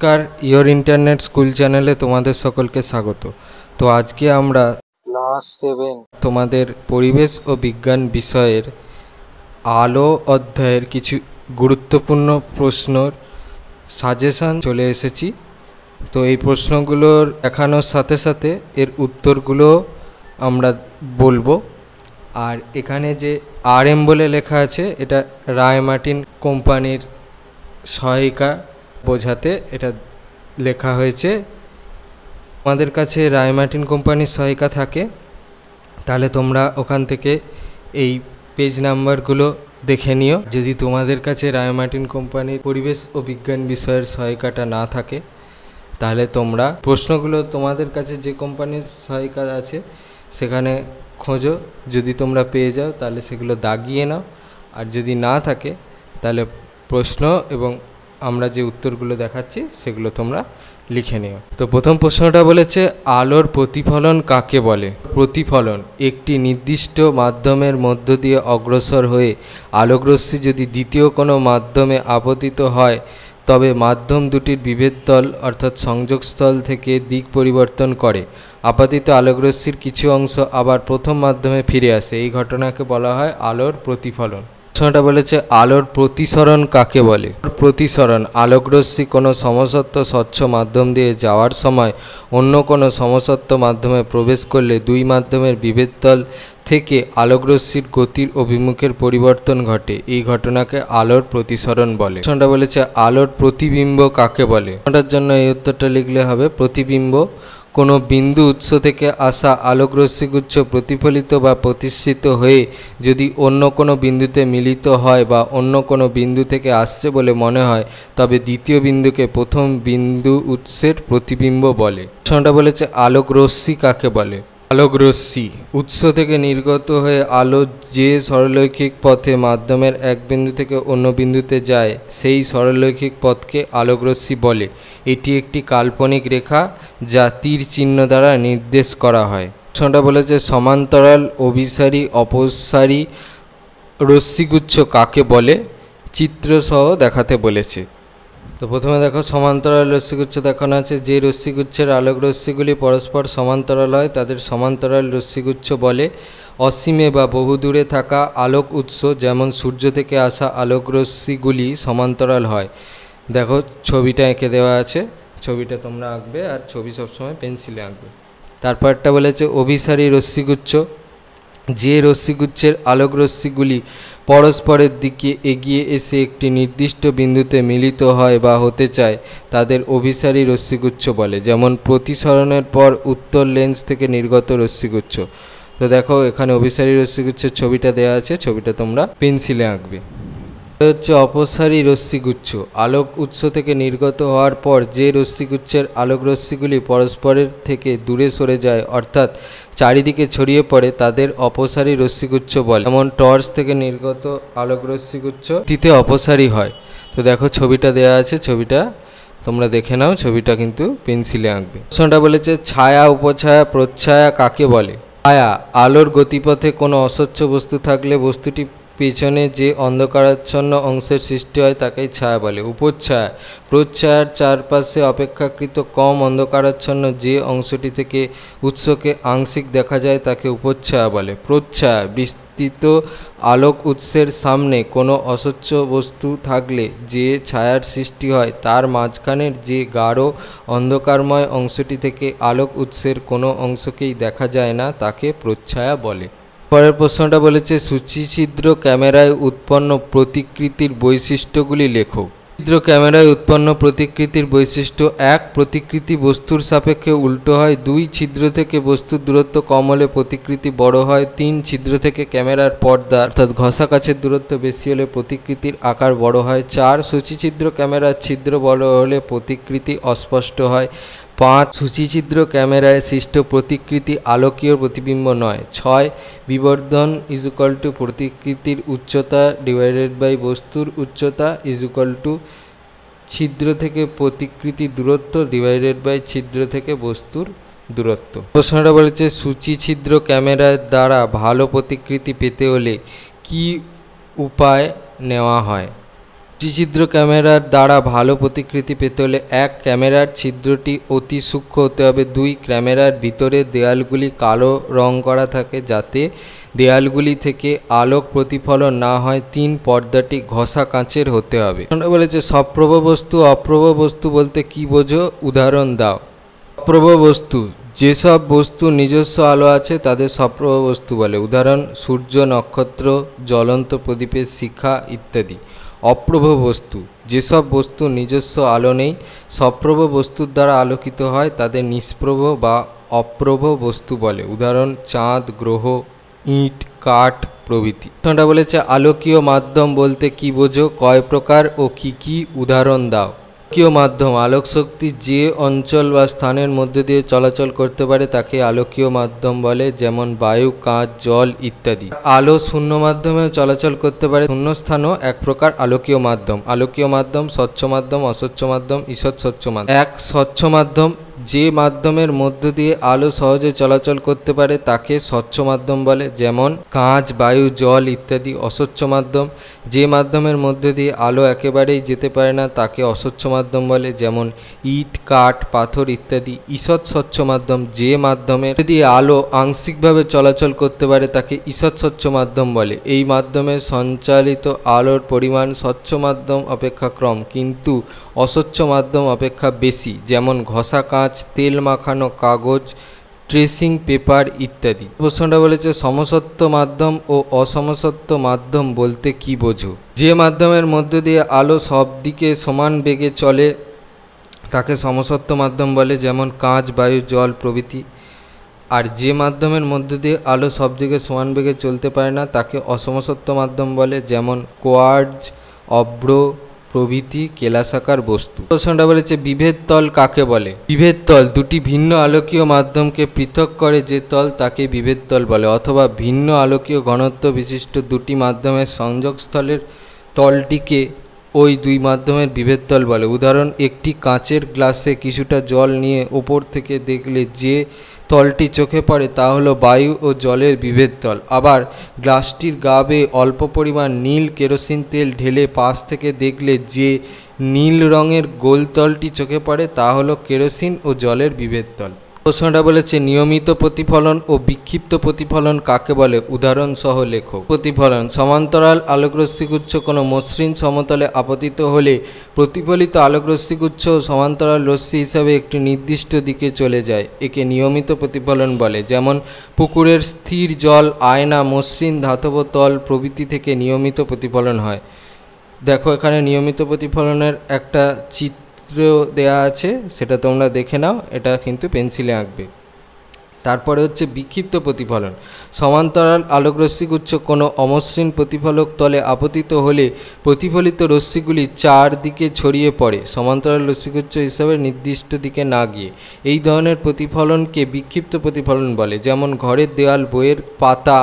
নমস্কার, your internet school চ্যানেলে তোমাদের সকলকে স্বাগত। তো আজকে আমরা ক্লাস 7 তোমাদের পরিবেশ ও বিজ্ঞান বিষয়ের আলো অধ্যায়ের কিছু গুরুত্বপূর্ণ প্রশ্নর সাজেশন চলে এসেছি। তো এই প্রশ্নগুলোর দেখানোর সাথে সাথে এর উত্তরগুলো আমরা বলবো। আর এখানে যে RM বলে লেখা আছে, এটা রায় মার্টিন কোম্পানির সহায়িকা বোঝাতে এটা লেখা হয়েছে। আমাদের কাছে রায় মার্টিন কোম্পানির সহায়িকা থাকে, তাহলে তোমরা ওখান থেকে এই পেজ নাম্বারগুলো দেখে নিও। যদি তোমাদের কাছে রায় মার্টিন কোম্পানির পরিবেশ ও বিজ্ঞান বিষয়ের সহায়িকাটা না থাকে, তাহলে তোমরা প্রশ্নগুলো তোমাদের কাছে যে কোম্পানির সহায়িকা আছে সেখানে খোঁজো। যদি তোমরা পেয়ে যাও তাহলে সেগুলো দাগিয়ে নাও, আর যদি না থাকে তাহলে প্রশ্ন এবং আমরা যে উত্তরগুলো দেখাচ্ছি সেগুলো তোমরা লিখে নিও। তো প্রথম প্রশ্নটা বলেছে, আলোর প্রতিফলন কাকে বলে? প্রতিফলন একটি নির্দিষ্ট মাধ্যমের মধ্য দিয়ে অগ্রসর হয়ে আলোকরশ্মি যদি দ্বিতীয় কোনো মাধ্যমে আপতিত হয়, তবে মাধ্যম দুটির বিভেদতল অর্থাৎ সংযোগস্থল থেকে দিক পরিবর্তন করে আপাতিত আলোকরশ্মির কিছু অংশ আবার প্রথম মাধ্যমে ফিরে আসে। এই ঘটনাকে বলা হয় আলোর প্রতিফলন। প্রশ্নটা বলেছে, আলোর প্রতিসরণ কাকে বলে? প্রতিসরণ আলোকরশ্মি কোনো সমসত্ব স্বচ্ছ মাধ্যম দিয়ে যাওয়ার সময় অন্য কোনো সমসত্ব মাধ্যমে প্রবেশ করলে দুই মাধ্যমের বিভেদতল থেকে আলোকরশ্মির গতির অভিমুখের পরিবর্তন ঘটে। এই ঘটনাকে আলোর প্রতিসরণ বলে। প্রশ্নটা বলেছে, আলোর প্রতিবিম্ব কাকে বলে? এটার জন্য এই উত্তরটা লিখলে হবে, প্রতিবিম্ব কোনো বিন্দু উৎস থেকে আসা আলোকরশ্মিগুচ্ছ প্রতিফলিত বা প্রতিসৃত হয়ে যদি অন্য কোনো বিন্দুতে মিলিত হয় বা অন্য কোনো বিন্দু থেকে আসছে বলে মনে হয়, তবে দ্বিতীয় বিন্দুকে প্রথম বিন্দু উৎসের প্রতিবিম্ব বলে। প্রশ্নটা বলেছে, আলোকরশ্মি কাকে বলে? আলোকরশ্মি উৎস থেকে নির্গত হয়ে আলো যে সরলরৈখিক পথে মাধ্যমের এক বিন্দু থেকে অন্য বিন্দুতে যায় সেই সরলরৈখিক পথকে আলোকরশ্মি বলে। এটি একটি কাল্পনিক রেখা যা তীর চিহ্ন দ্বারা নির্দেশ করা হয়। প্রশ্নটা বলেছে, সমান্তরাল অভিসারী অপসারী রশ্মিগুচ্ছ কাকে বলে? চিত্রসহ দেখাতে বলেছে। তো প্রথমে দেখো, সমান্তরাল রশ্মিগুচ্ছ দেখানো আছে। যে রশ্মিগুচ্ছের আলোক রশ্মিগুলি পরস্পর সমান্তরাল হয় তাদের সমান্তরাল রশ্মিগুচ্ছ বলে। অসীমে বা বহুদূরে থাকা আলোক উৎস যেমন সূর্য থেকে আসা আলোক রশ্মিগুলি সমান্তরাল হয়। দেখো ছবিটা এঁকে দেওয়া আছে, ছবিটা তোমরা আঁকবে, আর ছবি সবসময় পেন্সিলে আঁকবে। তারপরটা বলেছে অভিসারী রশ্মিগুচ্ছ। যে রশ্মিগুচ্ছের আলোক রশ্মিগুলি পরস্পরের দিকে এগিয়ে এসে একটি নির্দিষ্ট বিন্দুতে মিলিত হয় বা হতে চায় তাদের অভিসারী রশ্মিগুচ্ছ বলে, যেমন প্রতিসরণের পর উত্তর লেন্স থেকে নির্গত রশ্মিগুচ্ছ। তো দেখো এখানে অভিসারী রশ্মিগুচ্ছের ছবিটা দেওয়া আছে, ছবিটা তোমরা পেন্সিলে আঁকবে। হচ্ছে অপসারী রশ্মিগুচ্ছ। আলোক উৎস থেকে নির্গত হওয়ার পর যে রশ্মিগুচ্ছের আলোক রশ্মিগুলি পরস্পরের থেকে দূরে সরে যায় অর্থাৎ চারিদিকে ছড়িয়ে পড়ে তাদের অপসারী রশ্মিগুচ্ছ বলে। যেমন টর্চ থেকে নির্গত আলোক রশ্মিগুচ্ছ তিতে অপসারী হয়। তো দেখো ছবিটা দেওয়া আছে, ছবিটা তোমরা দেখে নাও, ছবিটা কিন্তু পেন্সিলে আঁকবে। প্রশ্নটা বলেছে, ছায়া উপছায়া প্রচ্ছায়া কাকে বলে? ছায়া আলোর গতিপথে কোনো অস্বচ্ছ বস্তু থাকলে বস্তুটি পেছনে যে অন্ধকারাচ্ছন্ন অংশের সৃষ্টি হয় তাকেই ছায়া বলে। উপচ্ছায়া প্রচ্ছায়ার চারপাশে অপেক্ষাকৃত কম অন্ধকারাচ্ছন্ন যে অংশটি থেকে উৎসকে আংশিক দেখা যায় তাকে উপচ্ছায়া বলে। প্রচ্ছায়া বিস্তৃত আলোক উৎসের সামনে কোনো অস্বচ্ছ বস্তু থাকলে যে ছায়ার সৃষ্টি হয় তার মাঝখানের যে গাঢ় অন্ধকারময় অংশটি থেকে আলোক উৎসের কোনো অংশকেই দেখা যায় না তাকে প্রচ্ছায়া বলে। পরের প্রশ্নটা বলেছে, সূচিছিদ্র ক্যামেরায় উৎপন্ন প্রতিকৃতির বৈশিষ্ট্যগুলি লেখো। ছিদ্র ক্যামেরায় উৎপন্ন প্রতিকৃতির বৈশিষ্ট্য: 1. প্রতিকৃতি বস্তুর সাপেক্ষে উল্টো হয়। 2. ছিদ্র থেকে বস্তুর দূরত্ব কম হলে প্রতিকৃতি বড় হয়। 3. ছিদ্র থেকে ক্যামেরার পর্দা অর্থাৎ ঘষা কাচের দূরত্ব বেশি হলে প্রতিকৃতির আকার বড় হয়। 4. সূচিছিদ্র ক্যামেরার ছিদ্র বড় হলে প্রতিকৃতি অস্পষ্ট হয়। 5. সূচিছিদ্র ক্যামেরায় সৃষ্ট প্রতিকৃতি আলোকীয় প্রতিবিম্ব নয়। 6. বিবর্ধন = প্রতিকৃতির উচ্চতা / বস্তুর উচ্চতা = ছিদ্র থেকে প্রতিকৃতির দূরত্ব / ছিদ্র থেকে বস্তুর দূরত্ব। প্রশ্নটা বলেছে, সূচিছিদ্র ক্যামেরার দ্বারা ভালো প্রতিকৃতি পেতে হলে কী উপায় নেওয়া হয়? ছিদ্র ক্যামেরার দ্বারা ভালো প্রতিকৃতি পেতে হলে 1. ক্যামেরার ছিদ্রটি অতি সূক্ষ্ম হতে হবে। 2. ক্যামেরার ভিতরের দেয়ালগুলি কালো রং করা থাকে যাতে দেয়ালগুলি থেকে আলোক প্রতিফলন না হয়। 3. পর্দাটি ঘষা কাঁচের হতে হবে। বলেছে সপ্রভ বস্তু অপ্রভ বস্তু বলতে কি বোঝো, উদাহরণ দাও। সপ্রভ বস্তু যেসব বস্তু নিজস্ব আলো আছে তাদের সপ্রভ বস্তু বলে। উদাহরণ সূর্য, নক্ষত্র, জ্বলন্ত প্রদীপের শিখা ইত্যাদি। অপ্রভ বস্তু যেসব বস্তু নিজস্ব আলো নেই, সপ্রভ বস্তুর দ্বারা আলোকিত হয় তাদের নিষ্প্রভ বা অপ্রভ বস্তু বলে। উদাহরণ চাঁদ, গ্রহ, ইট, কাঠ প্রভৃতি। প্রশ্নটা বলেছে আলোকীয় মাধ্যম বলতে কি বোঝো, কয় প্রকার ও কি কি, উদাহরণ দাও। আলোকীয় মাধ্যম আলোক শক্তি যে অঞ্চল বা স্থানের মধ্যে দিয়ে চলাচল করতে পারে তাকে আলোকীয় মাধ্যম বলে, যেমন বায়ু, কাঁচ, জল ইত্যাদি। আলো শূন্য মাধ্যমেও চলাচল করতে পারে। শূন্য স্থানও এক প্রকার আলোকীয় মাধ্যম। আলোকীয় মাধ্যম স্বচ্ছ মাধ্যম, অস্বচ্ছ মাধ্যম, ঈষৎ স্বচ্ছ মাধ্যম। 1. স্বচ্ছ মাধ্যম যে মাধ্যমের মধ্য দিয়ে আলো সহজে চলাচল করতে পারে তাকে স্বচ্ছ মাধ্যম বলে, যেমন কাঁচ, বায়ু, জল ইত্যাদি। অস্বচ্ছ মাধ্যম যে মাধ্যমের মধ্যে দিয়ে আলো একেবারেই যেতে পারে না তাকে অস্বচ্ছ মাধ্যম বলে, যেমন ইট, কাঠ, পাথর ইত্যাদি। ঈষৎ স্বচ্ছ মাধ্যম যে মাধ্যমের দিয়ে আলো আংশিকভাবে চলাচল করতে পারে তাকে ঈষৎ স্বচ্ছ মাধ্যম বলে। এই মাধ্যমে সঞ্চালিত আলোর পরিমাণ স্বচ্ছ মাধ্যম অপেক্ষা কম কিন্তু অস্বচ্ছ মাধ্যম অপেক্ষা বেশি, যেমন ঘষা কাঁচ, তেল মাখানো কাগজ, ট্রেসিং পেপার ইত্যাদি। প্রশ্নটা বলেছে সমসত্ব মাধ্যম ও অসমসত্ব মাধ্যম বলতে কি বোঝো। যে মাধ্যমের মধ্যে দিয়ে আলো সব দিকে সমান বেগে চলে তাকে সমসত্ব মাধ্যম বলে, যেমন কাঁচ, বায়ু, জল প্রভৃতি। আর যে মাধ্যমের মধ্যে দিয়ে আলো সব দিকে সমান বেগে চলতে পারে না তাকে অসমসত্ব মাধ্যম বলে, যেমন কোয়ার্টজ, অভ্র প্রভৃতি কেলাসাকার বস্তু। প্রশ্নটা বলেছে বিভেদ তল কাকে বলে। বিভেদ তল দুটি ভিন্ন আলোকীয় মাধ্যমকে পৃথক করে যে তল তাকে বিভেদ তল বলে, অথবা ভিন্ন আলোকীয় ঘনত্ব বিশিষ্ট দুটি মাধ্যমের সংযোগস্থলের তলটিকে ওই দুই মাধ্যমের বিভেদ তল বলে। উদাহরণ একটি কাঁচের গ্লাসে কিছুটা জল নিয়ে ওপর থেকে দেখলে যে তলটি চোখে পড়ে তা হলো বায়ু ও জলের বিভেদ তল। আবার গ্লাসটির গা বেয়ে অল্প পরিমাণ নীল কেরোসিন তেল ঢেলে পাশ থেকে দেখলে যে নীল রঙের গোল তলটি চোখে পড়ে তা হলো কেরোসিন ও জলের বিভেদ তল। প্রশ্নটা বলেছে নিয়মিত প্রতিফলন ও বিক্ষিপ্ত প্রতিফলন কাকে বলে, উদাহরণ সহ লেখো। প্রতিফলন সমান্তরাল আলোকরশ্মিগুচ্ছ কোনো মসৃণ সমতলে আপতিত হলে প্রতিফলিত আলোকরশ্মিগুচ্ছ সমান্তরাল রশ্মি হিসাবে একটি নির্দিষ্ট দিকে চলে যায়, একে নিয়মিত প্রতিফলন বলে। যেমন পুকুরের স্থির জল, আয়না, মসৃণ ধাতব তল প্রভৃতি থেকে নিয়মিত প্রতিফলন হয়। দেখো এখানে নিয়মিত প্রতিফলনের একটা চিত্র দেয়া আছে, সেটা তোমরা দেখে নাও, এটা কিন্তু পেন্সিলে আঁকবে। তারপরে হচ্ছে বিক্ষিপ্ত প্রতিফলন সমান্তরাল আলোকরশ্মিগুচ্ছ কোনো অমসৃণ প্রতিফলক তলে আপতিত হলে প্রতিফলিত রশ্মিগুলি চারদিকে ছড়িয়ে পড়ে সমান্তরাল রশ্মিগুচ্ছ হিসাবে নির্দিষ্ট দিকে না গিয়ে। এই ধরনের প্রতিফলনকে বিক্ষিপ্ত প্রতিফলন বলে, যেমন ঘরের দেওয়াল, বইয়ের পাতা,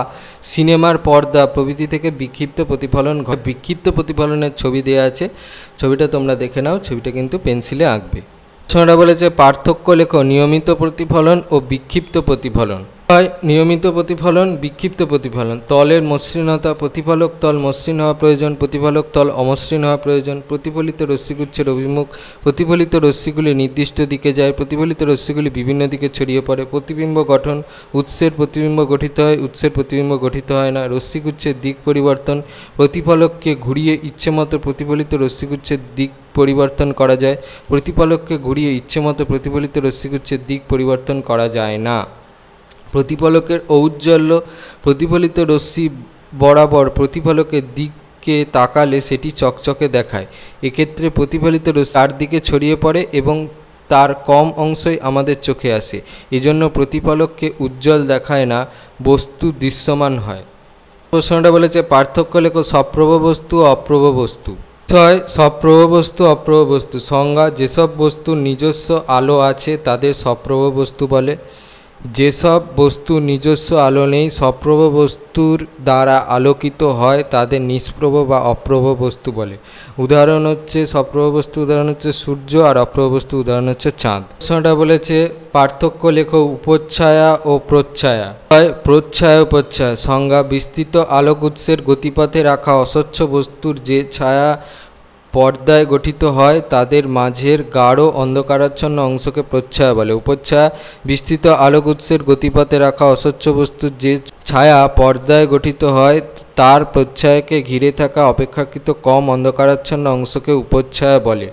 সিনেমার পর্দা প্রভৃতি থেকে বিক্ষিপ্ত প্রতিফলন। বিক্ষিপ্ত প্রতিফলনের ছবি দেওয়া আছে, ছবিটা তোমরা দেখে নাও, ছবিটা কিন্তু পেন্সিলে আঁকবে। প্রশ্নটা বলেছে পার্থক্য লেখো নিয়মিত প্রতিফলন ও বিক্ষিপ্ত প্রতিফলন। নিয়মিত প্রতিফলন, বিক্ষিপ্ত প্রতিফলন। তলের মসৃণতা প্রতিফলক তল মসৃণ হওয়া প্রয়োজন, প্রতিফলক তল অমসৃণ হওয়া প্রয়োজন। প্রতিফলিত রশ্মিগুচ্ছের অভিমুখ প্রতিফলিত রশ্মিগুলি নির্দিষ্ট দিকে যায়, প্রতিফলিত রশ্মিগুলি বিভিন্ন দিকে ছড়িয়ে পড়ে। প্রতিবিম্ব গঠন উৎসের প্রতিবিম্ব গঠিত হয়, উৎসের প্রতিবিম্ব গঠিত হয় না। রশ্মিগুচ্ছের দিক পরিবর্তন প্রতিফলককে ঘুরিয়ে ইচ্ছেমতো প্রতিফলিত রশ্মিগুচ্ছের দিক পরিবর্তন করা যায়, প্রতিফলককে ঘুরিয়ে ইচ্ছেমতো প্রতিফলিত রশ্মিগুচ্ছের দিক পরিবর্তন করা যায় না। প্রতিফলকের ঔজ্জ্বল্য প্রতিফলিত রশ্মি বরাবর প্রতিফলকের দিকে তাকালে সেটি চকচকে দেখায়। এক্ষেত্রে প্রতিফলিত রশ্মি চারদিকে ছড়িয়ে পড়ে এবং তার কম অংশই আমাদের চোখে আসে, এজন্য প্রতিফলককে উজ্জ্বল দেখায় না, বস্তু দৃশ্যমান হয়। প্রশ্নটা বলেছে পার্থক্য লেখো সপ্রভ বস্তু ও অপ্রভ বস্তু। সপ্রভ বস্তু, অপ্রভ বস্তু। সংজ্ঞা যেসব বস্তুর নিজস্ব আলো আছে তাদের সপ্রভ বস্তু বলে, যেসব বস্তুর নিজস্ব আলো নেই সপ্রভ বস্তুর দ্বারা আলোকিত হয় তাদের নিষ্প্রভ বা অপ্রভ বস্তু বলে। উদাহরণ হচ্ছে সপ্রভ বস্তু উদাহরণ হচ্ছে সূর্য, আর অপ্রভ বস্তু উদাহরণ হচ্ছে চাঁদ। প্রশ্নটা বলেছে পার্থক্য লেখো উপচ্ছায়া ও প্রচ্ছায়া। প্রচ্ছায়া ও প্রচ্ছায়া। সংজ্ঞা বিস্তৃত আলোক উৎসের গতিপথে রাখা অস্বচ্ছ বস্তুর যে ছায়া পর্দায় গঠিত হয় তাদের মাঝের গাঢ় অন্ধকারাচ্ছন্ন অংশকে প্রচ্ছায়া বলে। উপচ্ছায়া বিস্তৃত আলোক উৎসের গতিপথে রাখা অস্বচ্ছ বস্তুর যে ছায়া পর্দায় গঠিত হয় তার প্রচ্ছায়াকে ঘিরে থাকা অপেক্ষাকৃত কম অন্ধকারাচ্ছন্ন অংশকে উপচ্ছায়া বলে।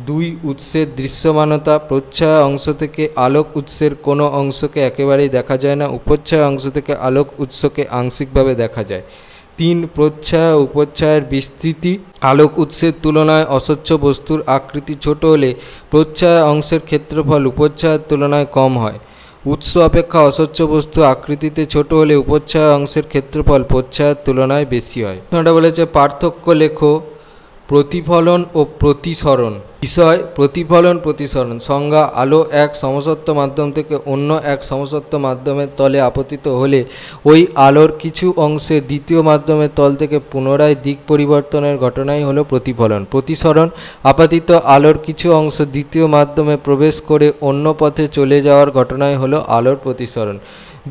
দুই উৎসের দৃশ্যমানতা। প্রচ্ছায়া অংশ থেকে আলোক উৎসের কোনো অংশকে একেবারেই দেখা যায় না। উপচ্ছায়া অংশ থেকে আলোক উৎসকে আংশিকভাবে দেখা যায়। 3 প্রচ্ছায়া ও উপচ্ছায়ার বিস্তৃতি। আলোক উৎসের তুলনায় অস্বচ্ছ বস্তুর আকৃতি ছোট হলে প্রচ্ছায়া অংশের ক্ষেত্রফল উপচ্ছায়ার তুলনায় কম হয়। উৎস অপেক্ষা অস্বচ্ছ বস্তু আকৃতিতে ছোট হলে উপচ্ছায়া অংশের ক্ষেত্রফল প্রচ্ছায়ার তুলনায় বেশি হয়। এটা বলেছে পার্থক্য লেখো। প্রতিফলন ও প্রতিসরণ। বিষয় প্রতিফলন প্রতিসরণ। সংজ্ঞা আলো এক সমসত্ব মাধ্যম থেকে অন্য এক সমসত্ব মাধ্যমের তলে আপতিত হলে ওই আলোর কিছু অংশে দ্বিতীয় মাধ্যমের তল থেকে পুনরায় দিক পরিবর্তনের ঘটনাই হলো প্রতিফলন। প্রতিসরণ আপাতিত আলোর কিছু অংশ দ্বিতীয় মাধ্যমে প্রবেশ করে অন্য পথে চলে যাওয়ার ঘটনাই হলো আলোর প্রতিসরণ।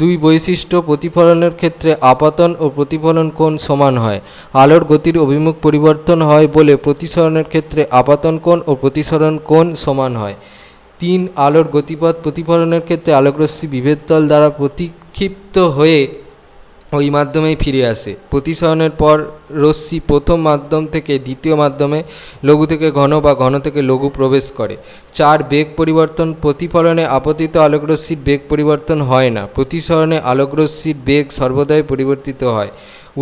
2 বৈশিষ্ট্য। প্রতিফলনের ক্ষেত্রে আপতন ও প্রতিফলন কোণ সমান হয়। আলোর গতির অভিমুখ পরিবর্তন হয় বলে প্রতিসরণের ক্ষেত্রে আপতন কোণ ও প্রতিসরণ কোণ সমান হয়। 3 আলোর গতিপথ। প্রতিফলনের ক্ষেত্রে আলোকরশ্মি বিভেদতল দ্বারা প্রতিক্ষিপ্ত হয়ে ওই মাধ্যমেই ফিরে আসে। প্রতিসরণের পর রশ্মি প্রথম মাধ্যম থেকে দ্বিতীয় মাধ্যমে লঘু থেকে ঘন বা ঘন থেকে লঘু প্রবেশ করে। 4 বেগ পরিবর্তন। প্রতিফলনে আপতিত আলোকরশ্মির বেগ পরিবর্তন হয় না। প্রতিসরণে আলোকরশ্মির বেগ সর্বদাই পরিবর্তিত হয়।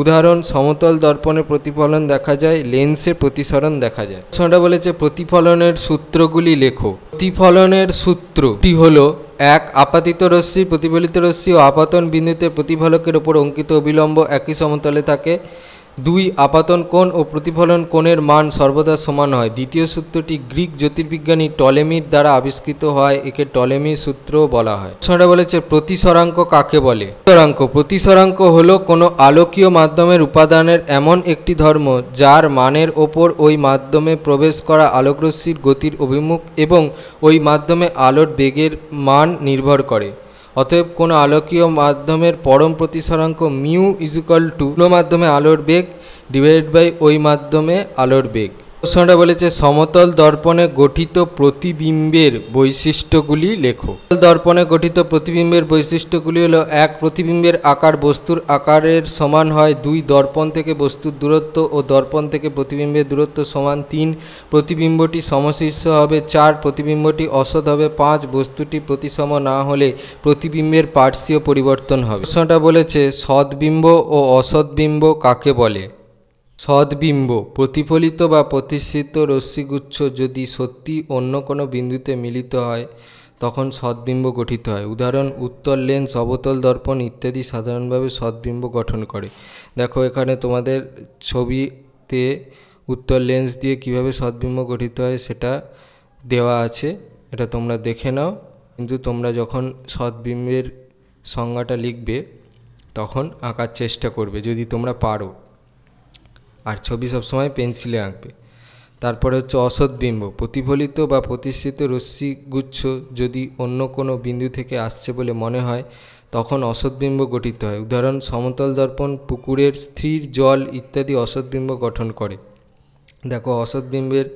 উদাহরণ সমতল দর্পণের প্রতিফলন দেখা যায়, লেন্সের প্রতিসরণ দেখা যায়। প্রশ্নটা বলেছে প্রতিফলনের সূত্রগুলি লেখো। প্রতিফলনের সূত্রটি হলো 1 আপাতিত রশ্মি প্রতিফলিত রশ্মি ও আপতন বিন্দুতে প্রতিফলকের ওপর অঙ্কিত অবিলম্ব একই সমতলে থাকে। 2 আপতন কোণ ও প্রতিফলন কোণের মান সর্বদা সমান হয়। দ্বিতীয় সূত্রটি গ্রিক জ্যোতির্বিজ্ঞানী টলেমির দ্বারা আবিষ্কৃত হয়, একে টলেমির সূত্রও বলা হয়। প্রশ্নটা বলেছে প্রতিসরাঙ্ক কাকে বলে। প্রতিসরাঙ্ক হলো কোনো আলোকীয় মাধ্যমের উপাদানের এমন একটি ধর্ম যার মানের ওপর ওই মাধ্যমে প্রবেশ করা আলোকরশ্মির গতির অভিমুখ এবং ওই মাধ্যমে আলোর বেগের মান নির্ভর করে। অতএব কোনো আলোকীয় মাধ্যমের পরম প্রতিসরাঙ্ক মিউ কোনো মাধ্যমে আলোর বেগ ডিভাইডেড বাই ওই মাধ্যমে আলোর বেগ। প্রশ্নটা বলেছে সমতল দর্পণে গঠিত প্রতিবিম্বের বৈশিষ্ট্যগুলি লেখো। দর্পণে গঠিত প্রতিবিম্বের বৈশিষ্ট্যগুলি হলো 1 প্রতিবিম্বের আকার বস্তুর আকারের সমান হয়। 2 দর্পণ থেকে বস্তুর দূরত্ব ও দর্পণ থেকে প্রতিবিম্বের দূরত্ব সমান। 3 প্রতিবিম্বটি সমশীর্ষ হবে। 4 প্রতিবিম্বটি অসৎ হবে। 5 বস্তুটি প্রতিসম না হলে প্রতিবিম্বের পার্শ্বীয় পরিবর্তন হবে। প্রশ্নটা বলেছে সদ্বিম্ব ও অসদ্বিম্ব কাকে বলে। সদ্বিম্ব প্রতিফলিত বা প্রতিসৃত রশ্মিগুচ্ছ যদি সত্যি অন্য কোনো বিন্দুতে মিলিত হয় তখন সদ্বিম্ব গঠিত হয়। উদাহরণ উত্তল লেন্স, অবতল দর্পণ ইত্যাদি সাধারণভাবে সদ্বিম্ব গঠন করে। দেখো এখানে তোমাদের ছবিতে উত্তল লেন্স দিয়ে কিভাবে সদ্বিম্ব গঠিত হয় সেটা দেওয়া আছে, এটা তোমরা দেখে নাও। কিন্তু তোমরা যখন সদ্বিম্বের সংজ্ঞাটা লিখবে তখন আঁকার চেষ্টা করবে যদি তোমরা পারো, আর ছবি সবসময় পেন্সিলে আঁকবে। তারপরে হচ্ছে অসদ্বিম্ব প্রতিফলিত বা প্রতিসৃত রশ্মিগুচ্ছ যদি অন্য কোনো বিন্দু থেকে আসছে বলে মনে হয় তখন অসদ্বিম্ব গঠিত হয়। উদাহরণ সমতল দর্পণ, পুকুরের স্থির জল ইত্যাদি অসদ্বিম্ব গঠন করে। দেখো অসদ্বিম্বের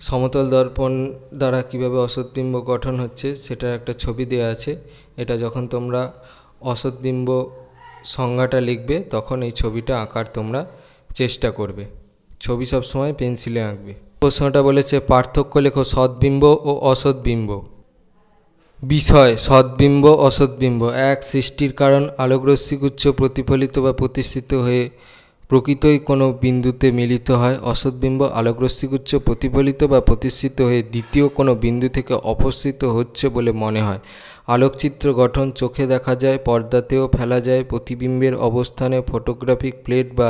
সমতল দর্পণ দ্বারা কিভাবে অসদ্বিম্ব গঠন হচ্ছে সেটার একটা ছবি দেওয়া আছে। এটা যখন তোমরা অসদ্বিম্ব সংজ্ঞাটা লিখবে তখন এই ছবিটা আঁকার তোমরা চেষ্টা করবে। ছবি সবসময় পেন্সিলে আঁকবে। প্রশ্নটা বলেছে পার্থক্য লেখো সদ্বিম্ব ও অসদ্বিম্ব। বিষয় সদ্বিম্ব অসদ্বিম্ব। 1 সৃষ্টির কারণ আলোকরশ্মিগুচ্ছ প্রতিফলিত বা প্রতিসৃত হয়ে প্রকৃতই কোনো বিন্দুতে মিলিত হয়। অসদ্বিম্ব আলোকরশ্মিগুচ্ছ প্রতিফলিত বা প্রতিসৃত হয়ে দ্বিতীয় কোনো বিন্দু থেকে অপসৃত হচ্ছে বলে মনে হয়। আলোকচিত্র গঠন চোখে দেখা যায়, পর্দাতেও ফেলা যায়। প্রতিবিম্বের অবস্থানে ফটোগ্রাফিক প্লেট বা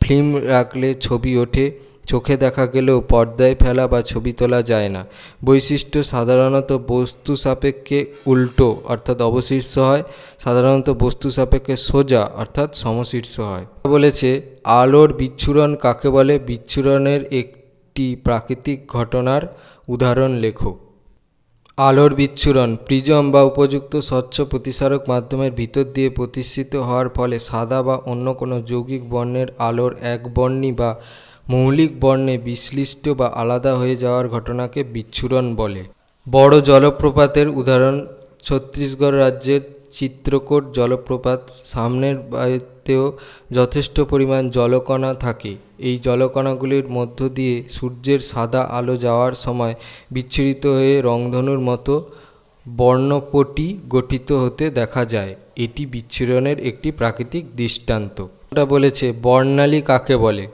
ফিল্ম রাখলে ছবি ওঠে। চোখে দেখা গেলেও পর্দায় ফেলা বা ছবি তোলা যায় না। বৈশিষ্ট্য সাধারণত বস্তু সাপেক্ষে উল্টো অর্থাৎ অবশীর্ষ হয়, সাধারণত বস্তু সাপেক্ষে সোজা অর্থাৎ সমশীর্ষ হয়। বলেছে আলোর বিচ্ছুরণ কাকে বলে। বিচ্ছুরণের একটি প্রাকৃতিক ঘটনার উদাহরণ লেখো। আলোর বিচ্ছুরণ প্রিজম বা উপযুক্ত স্বচ্ছ প্রতিসারক মাধ্যমের ভিতর দিয়ে প্রতিষ্ঠিত হওয়ার ফলে সাদা বা অন্য কোনো যৌগিক বর্ণের আলোর একবর্ণী বা মৌলিক বর্ণে বিশ্লিষ্ট বা আলাদা হয়ে যাওয়ার ঘটনাকে বিচ্ছুরণ বলে। বড় জলপ্রপাতের উদাহরণ ছত্তিশগড় রাজ্যের চিত্রকূট জলপ্রপাত। সামনের বায়ুতেও যথেষ্ট পরিমাণ জলকণা থাকে। এই জলকণাগুলির মধ্য দিয়ে সূর্যের সাদা আলো যাওয়ার সময় বিচ্ছুরিত হয়ে রংধনুর মতো বর্ণপটী গঠিত হতে দেখা যায়। এটি বিচ্ছুরণের একটি প্রাকৃতিক দৃষ্টান্ত। এটা বলেছে বর্ণালী কাকে বলে।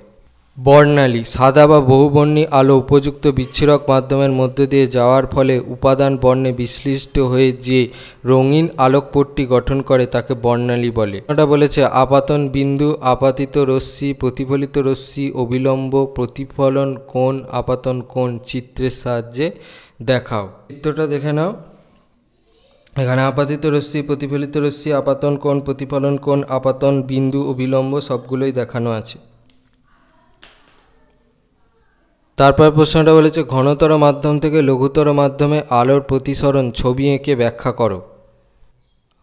বর্ণালী সাদা বা বহুবর্ণী আলো উপযুক্ত বিচ্ছুরক মাধ্যমের মধ্য দিয়ে যাওয়ার ফলে উপাদান বর্ণে বিশ্লিষ্ট হয়ে যে রঙিন আলোকপট্টি গঠন করে তাকে বর্ণালী বলে। এটা বলেছে আপাতন বিন্দু, আপাতিত রশ্মি, প্রতিফলিত রশ্মি, অবিলম্ব, প্রতিফলন কোণ, আপাতন কোণ চিত্রের সাহায্যে দেখাও। চিত্রটা দেখে নাও। এখানে আপাতিত রশ্মি, প্রতিফলিত রশ্মি, আপাতন কোণ, প্রতিফলন কোণ, আপাতন বিন্দু, অবিলম্ব সবগুলোই দেখানো আছে। তারপর প্রশ্নটা বলেছে ঘনতর মাধ্যম থেকে লঘুতর মাধ্যমে আলোর প্রতিসরণ ছবি এঁকে ব্যাখ্যা করো।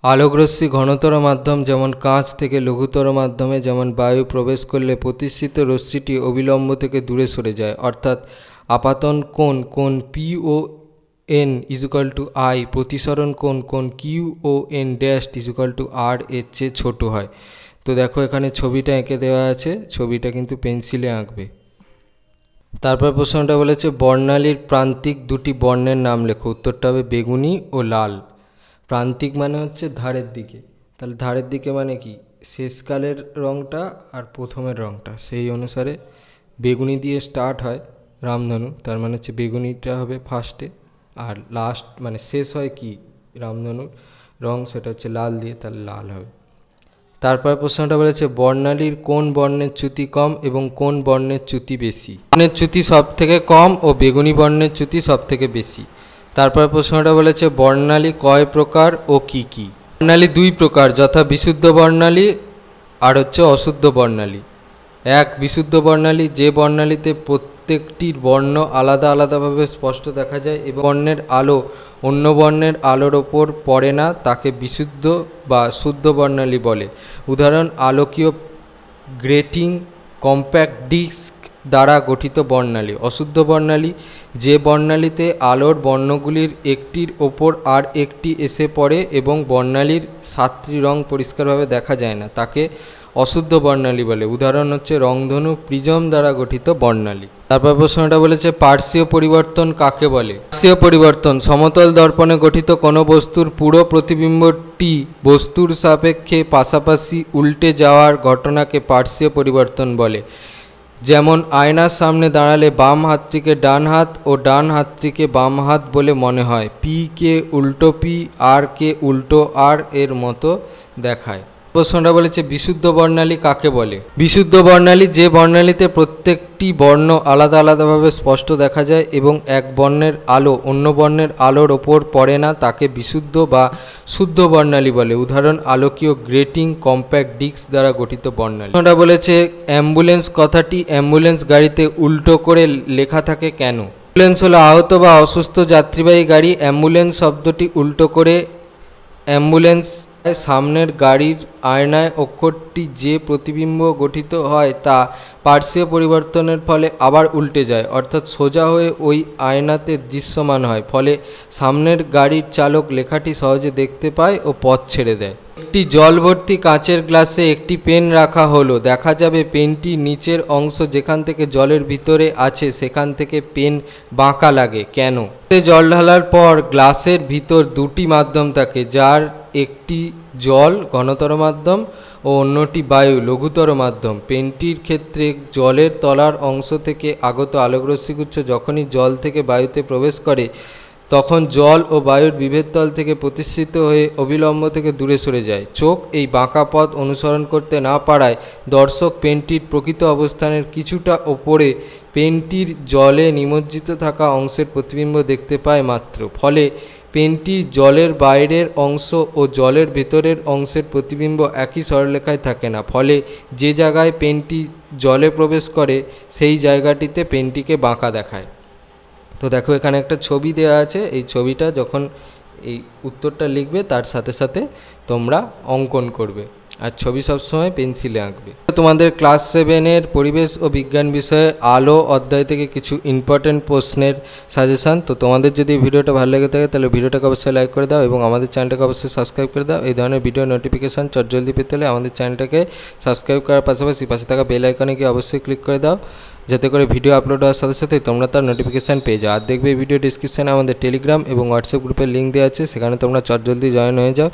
আলোকরশ্মি ঘনতর মাধ্যম যেমন কাঁচ থেকে লঘুতর মাধ্যমে যেমন বায়ু প্রবেশ করলে প্রতিষ্ঠিত রশ্মিটি অবিলম্ব থেকে দূরে সরে যায়, অর্থাৎ আপাতন কোণ কোণ P O N equal to I, প্রতিসরণ কোণ কোণ Q O N dash equal to R এর চেয়ে ছোট হয়। তো দেখো এখানে ছবিটা এঁকে দেওয়া আছে, ছবিটা কিন্তু পেন্সিলে আঁকবে। তারপর প্রশ্নটা বলেছে বর্ণালীর প্রান্তিক দুটি বর্ণের নাম লেখো। উত্তরটা হবে বেগুনি ও লাল। প্রান্তিক মানে হচ্ছে ধারের দিকে, তাহলে ধারের দিকে মানে কি শেষকালের রঙটা আর প্রথমের রঙটা, সেই অনুসারে বেগুনি দিয়ে স্টার্ট হয় রামধনু, তার মানে হচ্ছে বেগুনিটা হবে ফার্স্টে, আর লাস্ট মানে শেষ হয় কি রামধনুর রং সেটা হচ্ছে লাল দিয়ে, তাহলে লাল হবে। তারপর প্রশ্নটা বলেছে বর্ণালীর কোন বর্ণের চ্যুতি কম এবং কোন বর্ণের চ্যুতি বেশি। বর্ণের চ্যুতি সব থেকে কম ও বেগুনি বর্ণের চ্যুতি সব থেকে বেশি। তারপর প্রশ্নটা বলেছে বর্ণালী কয় প্রকার ও কি কি। বর্ণালী দুই প্রকার, যথা বিশুদ্ধ বর্ণালী আর হচ্ছে অশুদ্ধ বর্ণালী। এক বিশুদ্ধ বর্ণালী, যে বর্ণালীতে প্রত্যেকটির বর্ণ আলাদা আলাদাভাবে স্পষ্ট দেখা যায় এবং বর্ণের আলো অন্য বর্ণের আলোর ওপর পড়ে না, তাকে বিশুদ্ধ বা শুদ্ধ বর্ণালী বলে। উদাহরণ আলোকীয় গ্রেটিং, কম্প্যাক্ট ডিস্ক দ্বারা গঠিত বর্ণালী। অশুদ্ধ বর্ণালী, যে বর্ণালীতে আলোর বর্ণগুলির একটির ওপর আর একটি এসে পড়ে এবং বর্ণালীর সাতটি রং পরিষ্কারভাবে দেখা যায় না, তাকে অশুদ্ধ বর্ণালী বলে। উদাহরণ হচ্ছে রংধনু, প্রিজম দ্বারা গঠিত বর্ণালী। তারপর প্রশ্নটা বলেছে পার্শ্বীয় পরিবর্তন কাকে বলে। পার্শ্বীয় পরিবর্তন সমতল দর্পণে গঠিত কোনো বস্তুর পুরো প্রতিবিম্বটি বস্তুর সাপেক্ষে পাশাপাশি উল্টে যাওয়ার ঘটনাকে পার্শ্বীয় পরিবর্তন বলে। যেমন আয়নার সামনে দাঁড়ালে বাম হাতটিকে ডান হাত ও ডান হাতটিকে বাম হাত বলে মনে হয়। পি কে উল্টো পি, আর কে উল্টো আর এর মতো দেখায়। প্রশ্নটা বলেছে বিশুদ্ধ বর্ণালী কাকে বলে। বিশুদ্ধ বর্ণালী, যে বর্ণালীতে প্রত্যেকটি বর্ণ আলাদা আলাদাভাবে স্পষ্ট দেখা যায় এবং এক বর্ণের আলো অন্য বর্ণের আলোর ওপর পড়ে না, তাকে বিশুদ্ধ বা শুদ্ধ বর্ণালী বলে। উদাহরণ আলোকীয় গ্রেটিং, কম্প্যাক্ট ডিস্ক দ্বারা গঠিত বর্ণালী। প্রশ্নটা বলেছে অ্যাম্বুলেন্স কথাটি অ্যাম্বুলেন্স গাড়িতে উল্টো করে লেখা থাকে কেন। অ্যাম্বুলেন্স হলো আহত বা অসুস্থ যাত্রীবাহী গাড়ি। অ্যাম্বুলেন্স শব্দটি উল্টো করে অ্যাম্বুলেন্স, সামনের গাড়ির আয়নায় অক্ষরটি যে প্রতিবিম্ব গঠিত হয় তা পার্শ্বীয় পরিবর্তনের ফলে আবার উল্টে যায়, অর্থাৎ সোজা হয়ে ওই আয়নাতে দৃশ্যমান হয়, ফলে সামনের গাড়ির চালক লেখাটি সহজে দেখতে পায় ও পথ ছেড়ে দেয়। একটি জল ভর্তি কাঁচের গ্লাসে একটি পেন রাখা হলো। দেখা যাবে পেনটির নিচের অংশ যেখান থেকে জলের ভিতরে আছে সেখান থেকে পেন বাঁকা লাগে কেন। জল ঢালার পর গ্লাসের ভিতর দুটি মাধ্যম থাকে, যার একটি জল ঘনতর মাধ্যম ও অন্যটি বায়ু লঘুতর মাধ্যম। পেনটির ক্ষেত্রে জলের তলার অংশ থেকে আগত আলোকরশ্মিগুচ্ছ যখনই জল থেকে বায়ুতে প্রবেশ করে তখন জল ও বায়ুর বিভেদতল থেকে প্রতিষ্ঠিত হয়ে অবিলম্ব থেকে দূরে সরে যায়। চোখ এই বাঁকা পথ অনুসরণ করতে না পারায় দর্শক পেনটির প্রকৃত অবস্থানের কিছুটা ওপরে পেনটির জলে নিমজ্জিত থাকা অংশের প্রতিবিম্ব দেখতে পায় মাত্র, ফলে পেনটির জলের বাইরের অংশ ও জলের ভেতরের অংশের প্রতিবিম্ব একই সরলরেখায় থাকে না, ফলে যে জায়গায় পেনটি জলে প্রবেশ করে সেই জায়গাটিতে পেনটিকে বাঁকা দেখায়। তো দেখো এখানে একটা ছবি দেওয়া আছে, এই ছবিটা যখন এই উত্তরটা লিখবে তার সাথে সাথে তোমরা অঙ্কন করবে, আর ছবি সবসময় পেন্সিলে আঁকবে। তোমাদের ক্লাস 7-এর পরিবেশ ও বিজ্ঞান বিষয়ে আলো অধ্যায় থেকে কিছু ইম্পর্টেন্ট প্রশ্নের সাজেশান। তো তোমাদের যদি ভিডিওটা ভালো লেগে থাকে তাহলে ভিডিওটাকে অবশ্যই লাইক করে দাও এবং আমাদের চ্যানেলটাকে অবশ্যই সাবস্ক্রাইব করে দাও। এই ধরনের ভিডিও নোটিফিকেশান চটজলদি পেতে হলে আমাদের চ্যানেলটাকে সাবস্ক্রাইব করার পাশাপাশি পাশে থাকা বেল আইকনে গিয়ে অবশ্যই ক্লিক করে দাও, যাতে করে ভিডিও আপলোড হওয়ার সাথে সাথে তোমরা তার নোটিফিকেশান পেয়ে যাও। আর দেখবে ভিডিও ডিসক্রিপশানে আমাদের টেলিগ্রাম এবং হোয়াটসঅ্যাপ গ্রুপের লিঙ্ক দেওয়া আছে, সেখানে তোমরা চটজলদি জয়েন হয়ে যাও,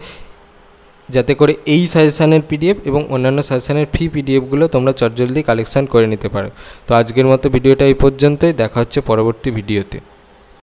যাতে করে এই সাজেশানের পিডিএফ এবং অন্যান্য সাজেশানের ফ্রি পিডিএফগুলো তোমরা চটজলদি কালেকশান করে নিতে পারো। তো আজকের মতো ভিডিওটা এই পর্যন্তই, দেখা হচ্ছে পরবর্তী ভিডিওতে।